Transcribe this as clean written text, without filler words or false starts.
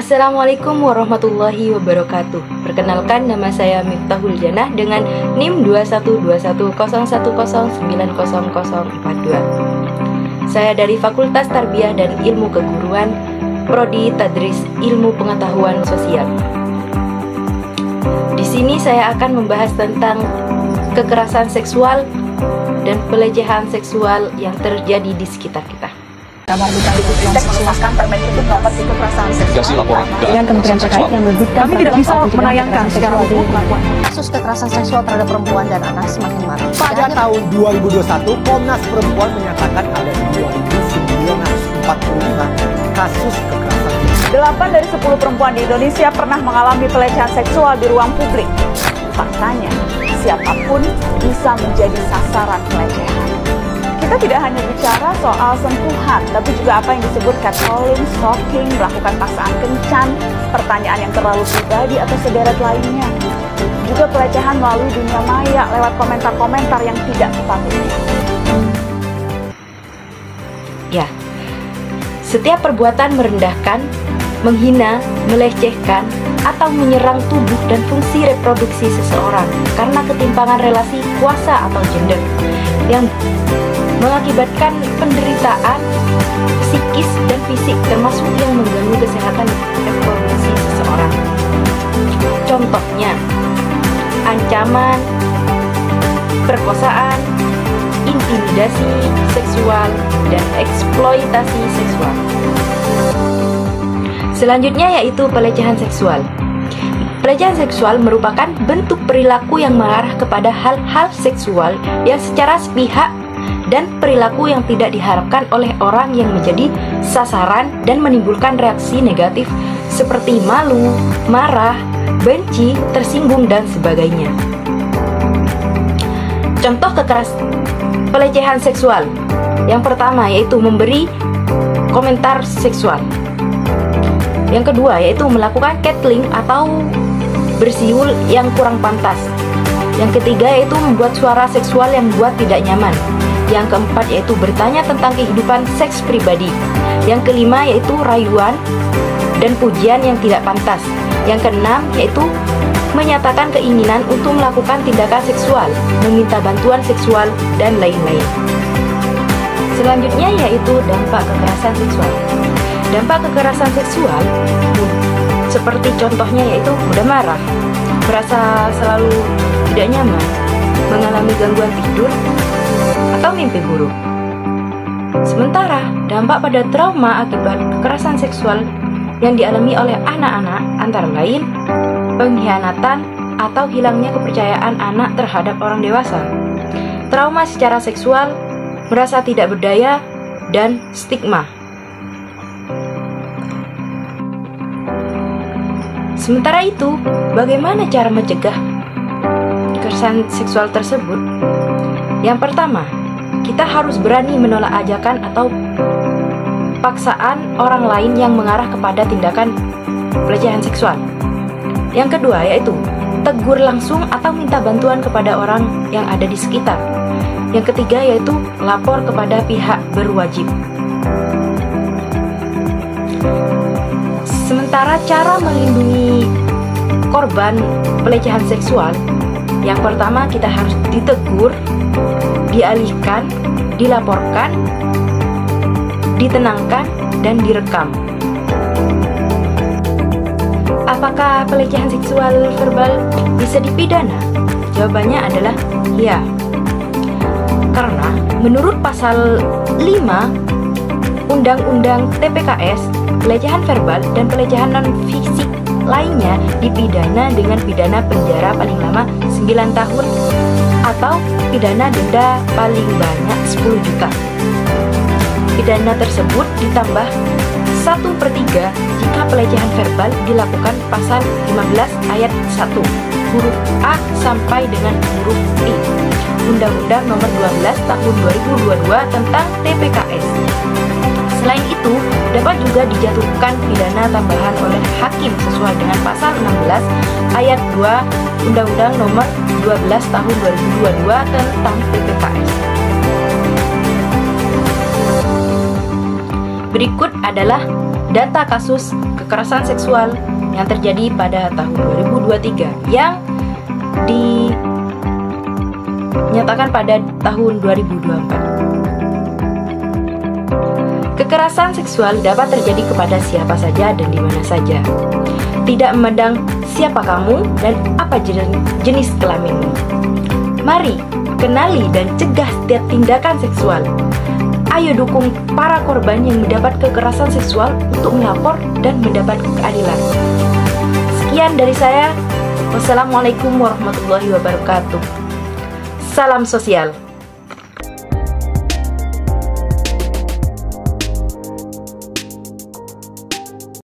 Assalamualaikum warahmatullahi wabarakatuh. Perkenalkan, nama saya Miftahul Janah dengan NIM 212110090042. Saya dari Fakultas Tarbiyah dan Ilmu Keguruan, Prodi Tadris Ilmu Pengetahuan Sosial. Di sini saya akan membahas tentang kekerasan seksual dan pelecehan seksual yang terjadi di sekitar kita. Mengesahkan Permendikbud nomor 3 kekerasan seksual dengan kementerian terkait yang menerbitkan. Kami tidak bisa menayangkan secara umum kasus kekerasan seksual terhadap perempuan dan anak semakin marak. Pada tahun 2021, Komnas Perempuan menyatakan ada 2.945 kasus kekerasan. 8 dari 10 perempuan di Indonesia pernah mengalami pelecehan seksual di ruang publik. Faktanya, siapapun bisa menjadi sasaran pelecehan. Kita tidak hanya bicara soal sentuhan, tapi juga apa yang disebut catcalling, stalking, melakukan paksaan kencan, pertanyaan yang terlalu pribadi atau sederet lainnya. Juga pelecehan melalui dunia maya lewat komentar-komentar yang tidak sepatutnya. Ya, setiap perbuatan merendahkan, menghina, melecehkan, atau menyerang tubuh dan fungsi reproduksi seseorang karena ketimpangan relasi kuasa atau gender yang mengakibatkan penderitaan psikis dan fisik, termasuk yang mengganggu kesehatan reproduksi seseorang. Contohnya, ancaman, perkosaan, intimidasi seksual, dan eksploitasi seksual. Selanjutnya yaitu pelecehan seksual. Pelecehan seksual merupakan bentuk perilaku yang mengarah kepada hal-hal seksual yang secara sepihak dan perilaku yang tidak diharapkan oleh orang yang menjadi sasaran dan menimbulkan reaksi negatif seperti malu, marah, benci, tersinggung, dan sebagainya. Contoh pelecehan seksual yang pertama yaitu memberi komentar seksual. Yang kedua yaitu melakukan catcalling atau bersiul yang kurang pantas. Yang ketiga yaitu membuat suara seksual yang membuat tidak nyaman. Yang keempat yaitu bertanya tentang kehidupan seks pribadi. Yang kelima yaitu rayuan dan pujian yang tidak pantas. Yang keenam yaitu menyatakan keinginan untuk melakukan tindakan seksual, meminta bantuan seksual, dan lain-lain. Selanjutnya yaitu dampak kekerasan seksual. Dampak kekerasan seksual seperti contohnya yaitu mudah marah, merasa selalu tidak nyaman, mengalami gangguan tidur, atau mimpi buruk. Sementara dampak pada trauma akibat kekerasan seksual yang dialami oleh anak-anak antara lain pengkhianatan atau hilangnya kepercayaan anak terhadap orang dewasa, trauma secara seksual, merasa tidak berdaya, dan stigma. Sementara itu, bagaimana cara mencegah kekerasan seksual tersebut? Yang pertama, kita harus berani menolak ajakan atau paksaan orang lain yang mengarah kepada tindakan pelecehan seksual. Yang kedua yaitu tegur langsung atau minta bantuan kepada orang yang ada di sekitar. Yang ketiga yaitu lapor kepada pihak berwajib. Sementara cara melindungi korban pelecehan seksual, yang pertama kita harus ditegur, dialihkan, dilaporkan, ditenangkan, dan direkam. Apakah pelecehan seksual verbal bisa dipidana? Jawabannya adalah ya. Karena menurut pasal 5 Undang-Undang TPKS, pelecehan verbal dan pelecehan non-fisik lainnya dipidana dengan pidana penjara paling lama 9 tahun atau pidana denda paling banyak 10 juta. Pidana tersebut ditambah 1/3 jika pelecehan verbal dilakukan pasal 15 ayat 1 huruf A sampai dengan huruf I Undang-Undang nomor 12 tahun 2022 tentang TPKS. Selain itu, dapat juga dijatuhkan pidana tambahan oleh hakim sesuai dengan pasal 16 ayat 2 Undang-Undang nomor 12 tahun 2022 tentang TPKS. Berikut adalah data kasus kekerasan seksual yang terjadi pada tahun 2023 yang dinyatakan pada tahun 2024. Kekerasan seksual dapat terjadi kepada siapa saja dan di mana saja, tidak memandang siapa kamu dan apa jenis kelaminmu. Mari kenali dan cegah setiap tindakan seksual. Ayo dukung para korban yang mendapat kekerasan seksual untuk melapor dan mendapat keadilan. Sekian dari saya. Wassalamualaikum warahmatullahi wabarakatuh. Salam sosial.